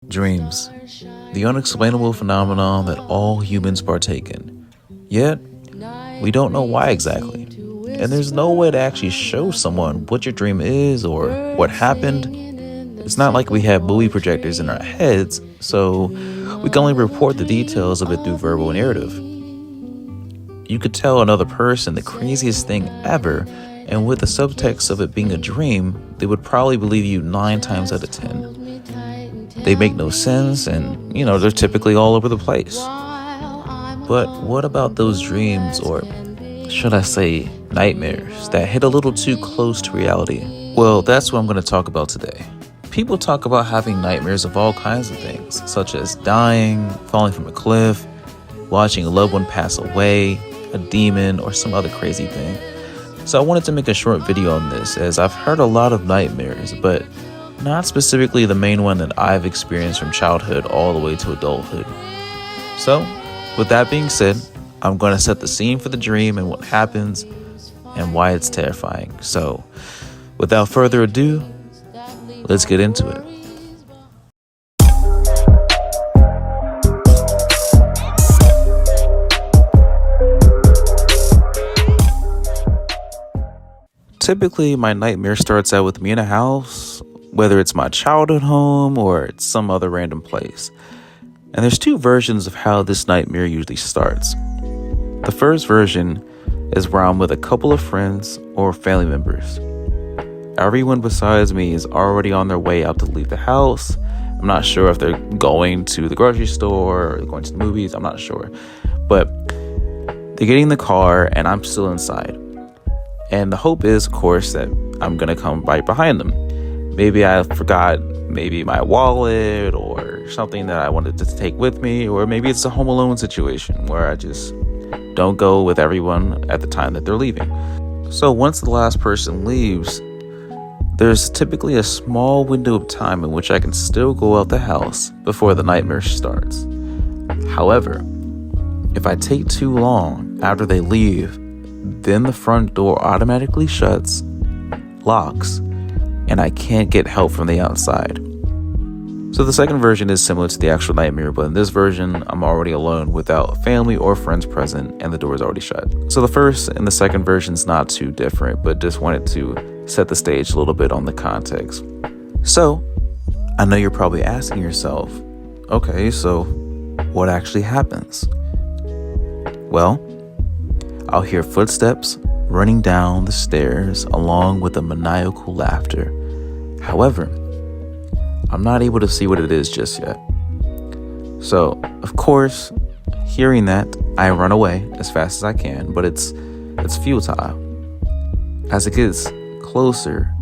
Dreams, the unexplainable phenomenon that all humans partake in. Yet, we don't know why exactly. And there's no way to actually show someone what your dream is or what happened. It's not like we have movie projectors in our heads, so we can only report the details of it through verbal narrative. You could tell another person the craziest thing ever, and with the subtext of it being a dream, they would probably believe you 9 times out of 10. They make no sense, and they're typically all over the place. But what about those dreams, or should I say nightmares, that hit a little too close to reality? Well, that's what I'm going to talk about today. People talk about having nightmares of all kinds of things, such as dying, falling from a cliff, watching a loved one pass away, a demon, or some other crazy thing. So I wanted to make a short video on this, as I've heard a lot of nightmares, but not specifically the main one that I've experienced from childhood all the way to adulthood. So, with that being said, I'm going to set the scene for the dream and what happens and why it's terrifying. So, without further ado, let's get into it. Typically, my nightmare starts out with me in a house, whether it's my childhood home or it's some other random place. And there's 2 versions of how this nightmare usually starts. The first version is where I'm with a couple of friends or family members. Everyone besides me is already on their way out to leave the house. I'm not sure if they're going to the grocery store or going to the movies. I'm not sure. But they're getting in the car and I'm still inside. And the hope is, of course, that I'm going to come right behind them. Maybe I forgot my wallet or something that I wanted to take with me, or maybe it's a Home Alone situation where I just don't go with everyone at the time that they're leaving. So once the last person leaves, there's typically a small window of time in which I can still go out the house before the nightmare starts. However, if I take too long after they leave, then the front door automatically shuts, locks, and I can't get help from the outside. So the second version is similar to the actual nightmare, but in this version, I'm already alone without family or friends present, and the door is already shut. So the first and the second version's not too different, but just wanted to set the stage a little bit on the context. So, I know you're probably asking yourself, okay, so what actually happens? Well, I'll hear footsteps running down the stairs along with a maniacal laughter. However, I'm not able to see what it is just yet. So, of course, hearing that, I run away as fast as I can, but it's futile. As it gets closer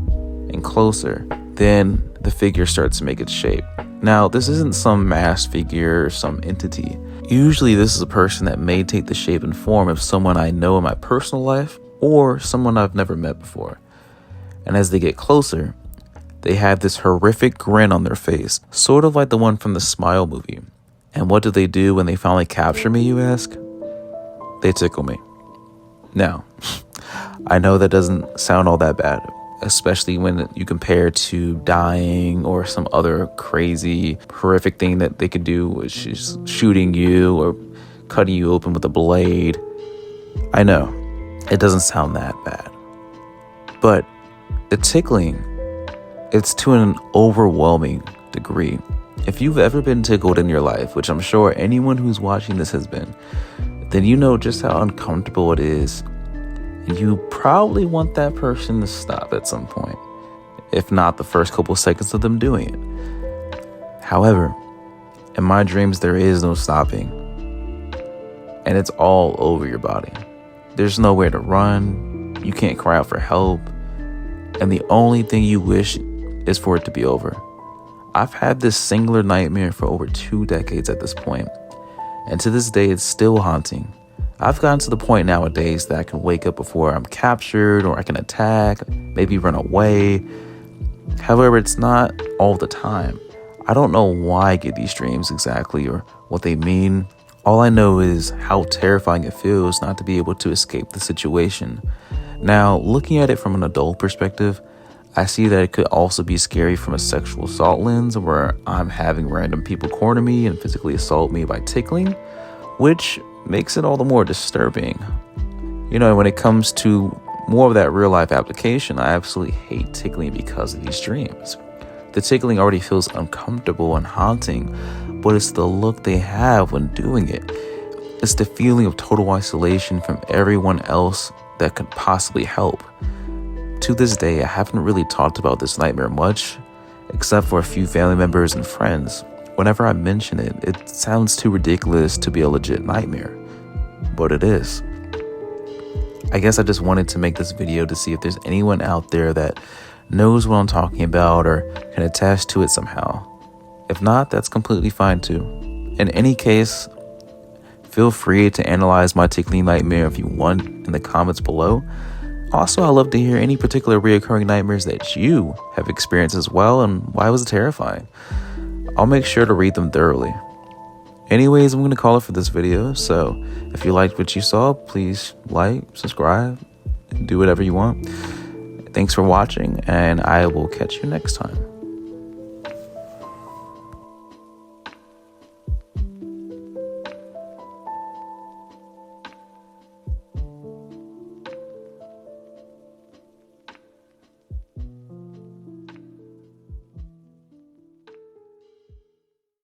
and closer, then the figure starts to make its shape. Now, this isn't some masked figure or some entity. Usually, this is a person that may take the shape and form of someone I know in my personal life or someone I've never met before. And as they get closer, they have this horrific grin on their face, sort of like the one from the Smile movie. And what do they do when they finally capture me, you ask? They tickle me. Now, I know that doesn't sound all that bad, especially when you compare to dying or some other crazy, horrific thing that they could do, which is shooting you or cutting you open with a blade. I know, it doesn't sound that bad. But the tickling, it's to an overwhelming degree. If you've ever been tickled in your life, which I'm sure anyone who's watching this has been, then you know just how uncomfortable it is. And you probably want that person to stop at some point, if not the first couple seconds of them doing it. However, in my dreams, there is no stopping. And it's all over your body. There's nowhere to run. You can't cry out for help. And the only thing you wish is for it to be over. I've had this singular nightmare for over 2 decades at this point, and to this day it's still haunting. I've gotten to the point nowadays that I can wake up before I'm captured, or I can attack, maybe run away. However, it's not all the time. I don't know why I get these dreams exactly or what they mean. All I know is how terrifying it feels not to be able to escape the situation. Now, looking at it from an adult perspective, I see that it could also be scary from a sexual assault lens, where I'm having random people corner me and physically assault me by tickling, which makes it all the more disturbing. You know, when it comes to more of that real life application, I absolutely hate tickling because of these dreams. The tickling already feels uncomfortable and haunting, but it's the look they have when doing it. It's the feeling of total isolation from everyone else that could possibly help. To this day, I haven't really talked about this nightmare much, except for a few family members and friends. Whenever I mention it, it sounds too ridiculous to be a legit nightmare, but it is. I guess I just wanted to make this video to see if there's anyone out there that knows what I'm talking about or can attach to it somehow. If not, that's completely fine too. In any case, feel free to analyze my tickling nightmare if you want in the comments below. Also, I'd love to hear any particular reoccurring nightmares that you have experienced as well, and why was it terrifying. I'll make sure to read them thoroughly. Anyways, I'm going to call it for this video, so if you liked what you saw, please like, subscribe, and do whatever you want. Thanks for watching, and I will catch you next time.